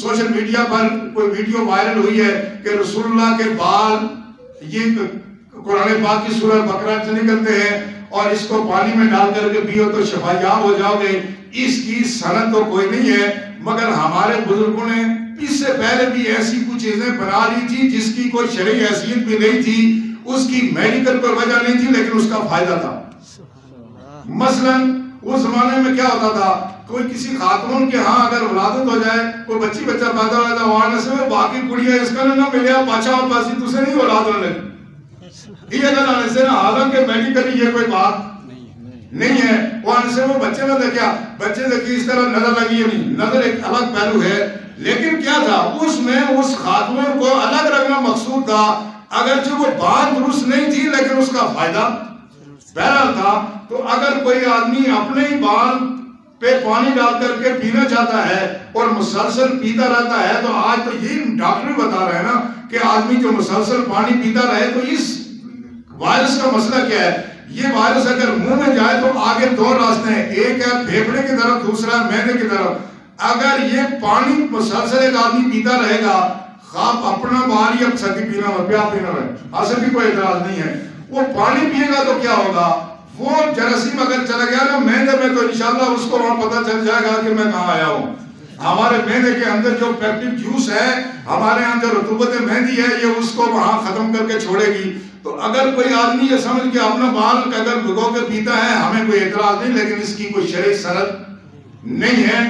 Social media پر کوئی video viral ہوئی ہے کہ رسول اللہ کے بال یہ قرآن پاک کی سورہ بقرہ سے نکلتے ہیں اور اس کو پانی میں ڈال کر کے پیو تو شفایاب ہو جاؤ گے. اس کی سند تو کوئی نہیں ہے، مگر ہمارے بزرگوں نے اس سے پہلے بھی ایسی کچھ چیزیں بنا لی تھی جس کی کوئی شرعی حیثیت بھی نہیں تھی، اس کی میڈیکل پر وجہ نہیں تھی، لیکن اس کا فائدہ تھا. مثلا اس زمانے میں کیا ہوتا تھا، کوئی کسی خاتون کے ہاں اگر ولادت ہو جائے، کوئی بچہ پیدا ہو جائے، وہاں سے میں باقی کڑیاں اس کا نہ ملیا پاچھا اور پاسی تو سے نہیں اولاد ہونے لگی. یہ اگر آنے سے نا، حالانکہ میڈیکلی یہ کوئی بات نہیں ہے. وہاں سے وہ بچے میں دیکھا، بچے دیکھی اس طرح نظر لگی ہے، نہیں نظر ایک الگ پہلو ہے، لیکن کیا تھا اس میں اس خاتون کو الگ رکھنا مقصود تھا. اگرچہ وہ بات درست نہیں تھی لیکن اس کا فائدہ بہرحال تھا. تو اگر کوئی آدمی اپنے ہی بال پہ پانی ڈال کر کے پینا چاہتا ہے اور مسلسل پیتا رہتا ہے، تو آج تو یہ ڈاکٹر بتا رہے ہیں نا کہ آدمی جو مسلسل پانی پیتا رہے تو اس وائرس کا مسئلہ کیا ہے. یہ وائرس اگر منہ میں جائے تو آگے دو راستے ہیں، ایک ہے پھیپھڑے کی طرف، دوسرا ہے معدے کی طرف. اگر یہ پانی مسلسل ایک آدمی پیتا رہے گا، خواب اپنا باہر یا سکی پینا ہو، پیاس پینا رہے، حاصل بھی کوئی اعتراض نہیں ہے. وہ پانی پیے گا تو کیا ہوگا، وہ جراثیم اگر چلا گیا نا معدے میں تو انشاءاللہ اس کو وہاں پتہ چل جائے گا کہ میں کہاں آیا ہوں. ہمارے معدے کے اندر جو پیپٹک جوس ہے، ہمارے اندر رطوبت مہندی ہے، یہ اس کو وہاں ختم کر کے چھوڑے گی. تو اگر کوئی آدمی یہ سمجھ کے اپنا بال اگر بھگو کے پیتا ہے، ہمیں کوئی اعتراض نہیں، لیکن اس کی کوئی شرعی سند نہیں ہے.